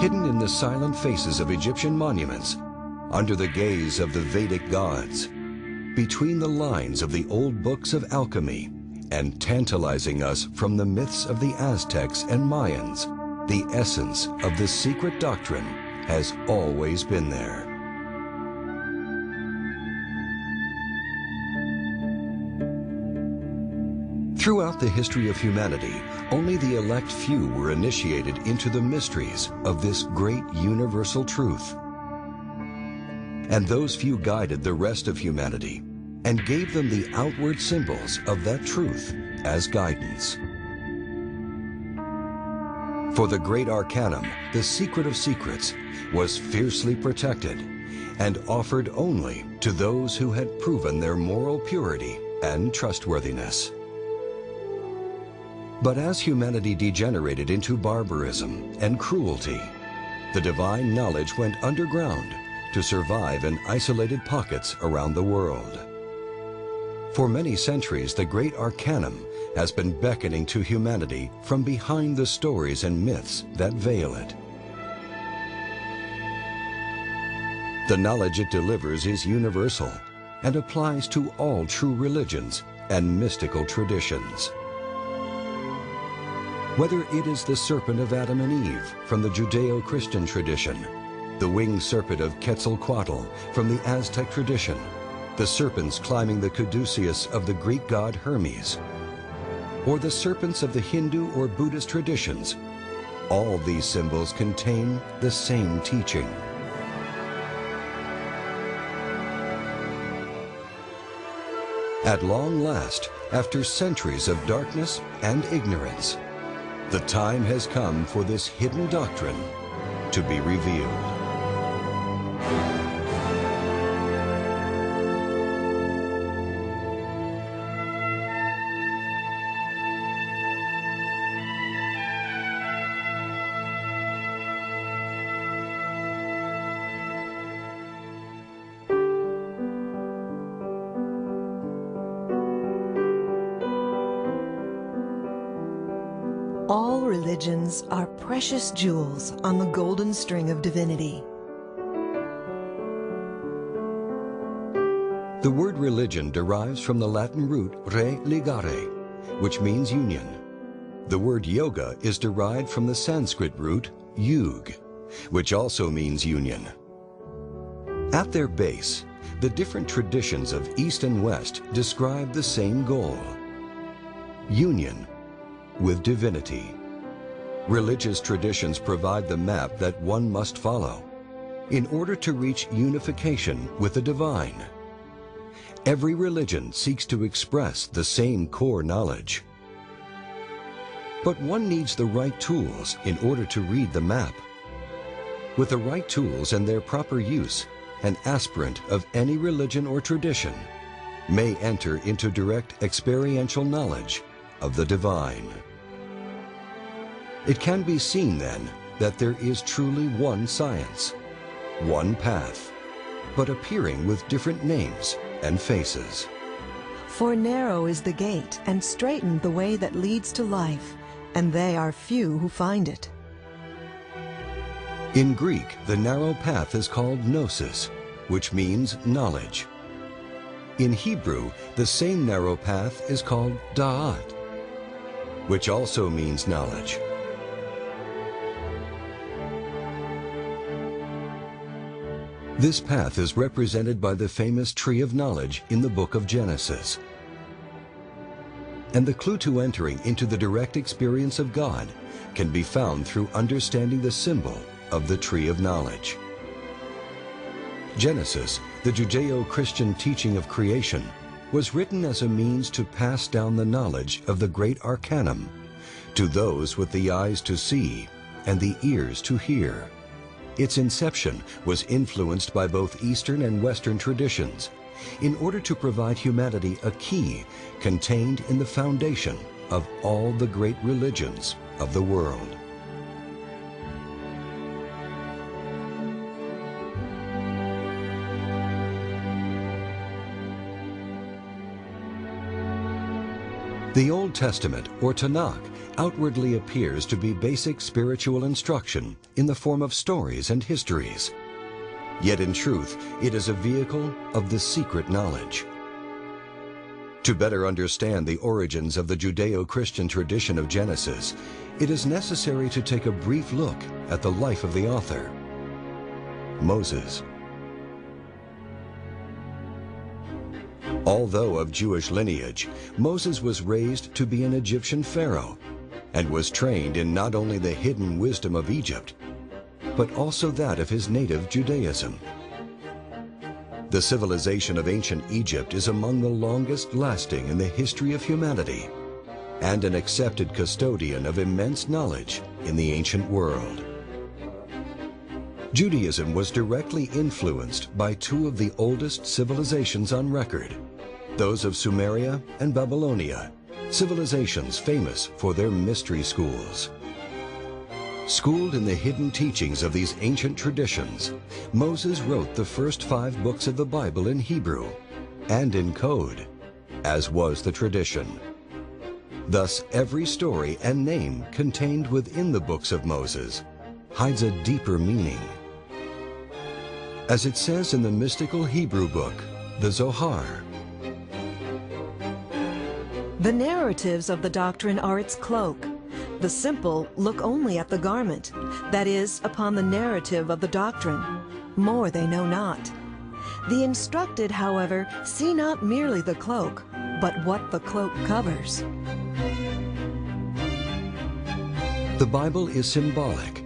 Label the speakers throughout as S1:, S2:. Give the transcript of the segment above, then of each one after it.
S1: Hidden in the silent faces of Egyptian monuments, under the gaze of the Vedic gods, between the lines of the old books of alchemy, and tantalizing us from the myths of the Aztecs and Mayans, the essence of the secret doctrine has always been there. Throughout the history of humanity, only the elect few were initiated into the mysteries of this great universal truth. And those few guided the rest of humanity and gave them the outward symbols of that truth as guidance. For the great Arcanum, the secret of secrets, was fiercely protected and offered only to those who had proven their moral purity and trustworthiness. But as humanity degenerated into barbarism and cruelty, the divine knowledge went underground to survive in isolated pockets around the world. For many centuries, the great Arcanum has been beckoning to humanity from behind the stories and myths that veil it. The knowledge it delivers is universal and applies to all true religions and mystical traditions. Whether it is the serpent of Adam and Eve from the Judeo-Christian tradition, the winged serpent of Quetzalcoatl from the Aztec tradition, the serpents climbing the caduceus of the Greek god Hermes, or the serpents of the Hindu or Buddhist traditions, all these symbols contain the same teaching. At long last, after centuries of darkness and ignorance, the time has come for this hidden doctrine to be revealed.
S2: All religions are precious jewels on the golden string of divinity.
S1: The word religion derives from the Latin root re ligare, which means union. The word yoga is derived from the Sanskrit root yug, which also means union. At their base, the different traditions of East and West describe the same goal: union with divinity. Religious traditions provide the map that one must follow in order to reach unification with the divine. Every religion seeks to express the same core knowledge. But one needs the right tools in order to read the map. With the right tools and their proper use, an aspirant of any religion or tradition may enter into direct experiential knowledge of the divine. It can be seen then that there is truly one science, one path, but appearing with different names and faces.
S2: For narrow is the gate, and straitened the way that leads to life, and they are few who find it.
S1: In Greek, the narrow path is called gnosis, which means knowledge. In Hebrew, the same narrow path is called da'at, which also means knowledge. This path is represented by the famous tree of knowledge in the book of Genesis. And the clue to entering into the direct experience of God can be found through understanding the symbol of the tree of knowledge. Genesis, the Judeo-Christian teaching of creation, was written as a means to pass down the knowledge of the great arcanum to those with the eyes to see and the ears to hear. Its inception was influenced by both Eastern and Western traditions in order to provide humanity a key contained in the foundation of all the great religions of the world. The Old Testament, or Tanakh, outwardly appears to be basic spiritual instruction in the form of stories and histories. Yet in truth, it is a vehicle of the secret knowledge. To better understand the origins of the Judeo-Christian tradition of Genesis, it is necessary to take a brief look at the life of the author, Moses. Although of Jewish lineage, Moses was raised to be an Egyptian pharaoh and was trained in not only the hidden wisdom of Egypt, but also that of his native Judaism. The civilization of ancient Egypt is among the longest lasting in the history of humanity and an accepted custodian of immense knowledge in the ancient world. Judaism was directly influenced by two of the oldest civilizations on record, those of Sumeria and Babylonia, civilizations famous for their mystery schools. Schooled in the hidden teachings of these ancient traditions, Moses wrote the first 5 books of the Bible in Hebrew and in code, as was the tradition. Thus, every story and name contained within the books of Moses hides a deeper meaning. As it says in the mystical Hebrew book, the Zohar,
S2: The narratives of the doctrine are its cloak. The simple look only at the garment, that is, upon the narrative of the doctrine. More they know not. The instructed, however, see not merely the cloak, but what the cloak covers.
S1: The Bible is symbolic.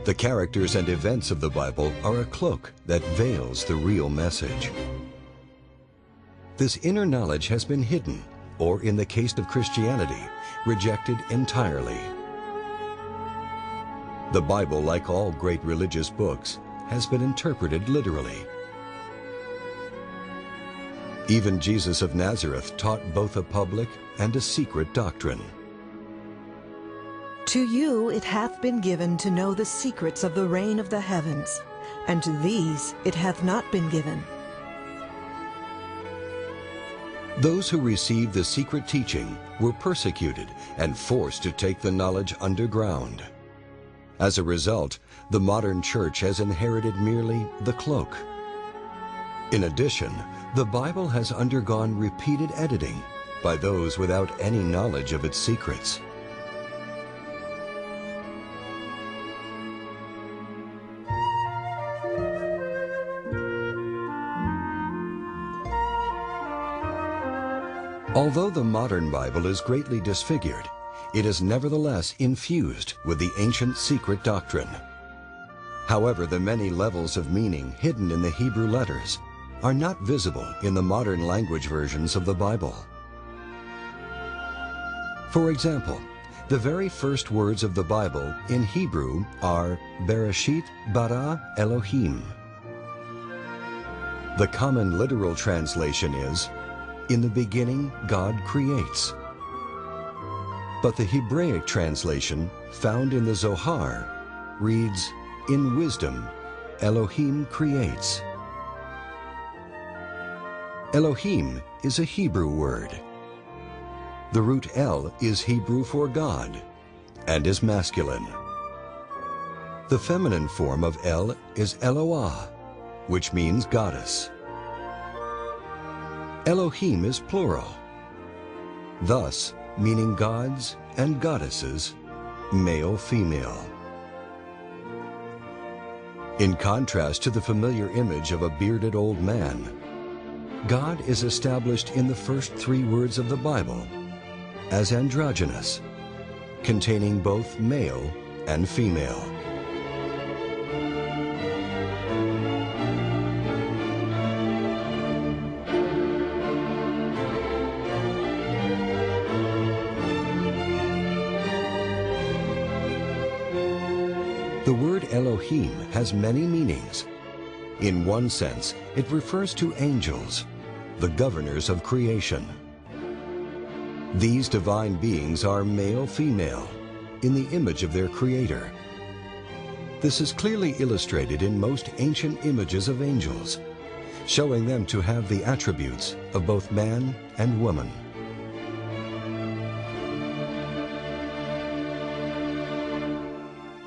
S1: The characters and events of the Bible are a cloak that veils the real message. This inner knowledge has been hidden, or in the case of Christianity, rejected entirely. The Bible, like all great religious books, has been interpreted literally. Even Jesus of Nazareth taught both a public and a secret doctrine.
S2: To you it hath been given to know the secrets of the reign of the heavens, and to these it hath not been given.
S1: Those who received the secret teaching were persecuted and forced to take the knowledge underground. As a result, the modern church has inherited merely the cloak. In addition, the Bible has undergone repeated editing by those without any knowledge of its secrets. Although the modern Bible is greatly disfigured, it is nevertheless infused with the ancient secret doctrine. However, the many levels of meaning hidden in the Hebrew letters are not visible in the modern language versions of the Bible. For example, the very first words of the Bible in Hebrew are Bereshit bara Elohim. The common literal translation is, "In the beginning, God creates." But the Hebraic translation, found in the Zohar, reads, "In wisdom, Elohim creates." Elohim is a Hebrew word. The root El is Hebrew for God and is masculine. The feminine form of El is Eloah, which means goddess. Elohim is plural, thus meaning gods and goddesses, male, female. In contrast to the familiar image of a bearded old man, God is established in the first 3 words of the Bible as androgynous, containing both male and female. The word Elohim has many meanings. In one sense, it refers to angels, the governors of creation. These divine beings are male-female, in the image of their creator. This is clearly illustrated in most ancient images of angels, showing them to have the attributes of both man and woman.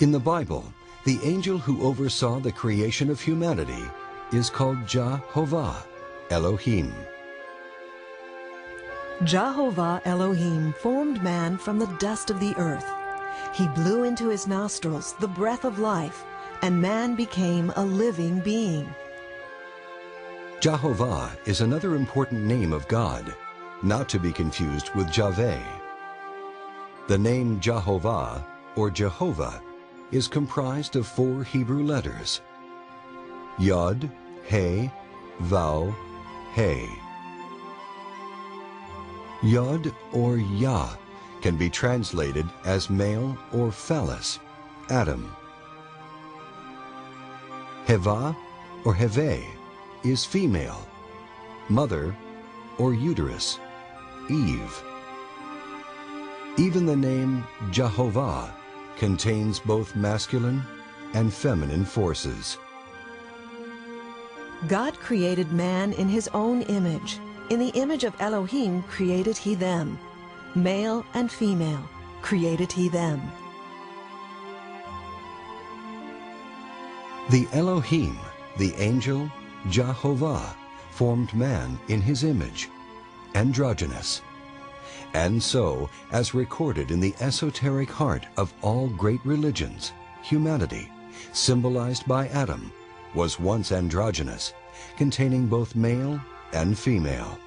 S1: In the Bible, the angel who oversaw the creation of humanity is called Jehovah Elohim.
S2: Jehovah Elohim formed man from the dust of the earth. He blew into his nostrils the breath of life, and man became a living being.
S1: Jehovah is another important name of God, not to be confused with Javeh. The name Jehovah, or Jehovah, is comprised of 4 Hebrew letters: Yod, He, Vav, He. Yod or Yah can be translated as male or phallus, Adam. Heva or Heve is female, mother or uterus, Eve. Even the name Jehovah contains both masculine and feminine forces.
S2: God created man in his own image. In the image of Elohim created he them. Male and female created he them.
S1: The Elohim, the angel Jehovah, formed man in his image, androgynous. And so, as recorded in the esoteric heart of all great religions, humanity, symbolized by Adam, was once androgynous, containing both male and female.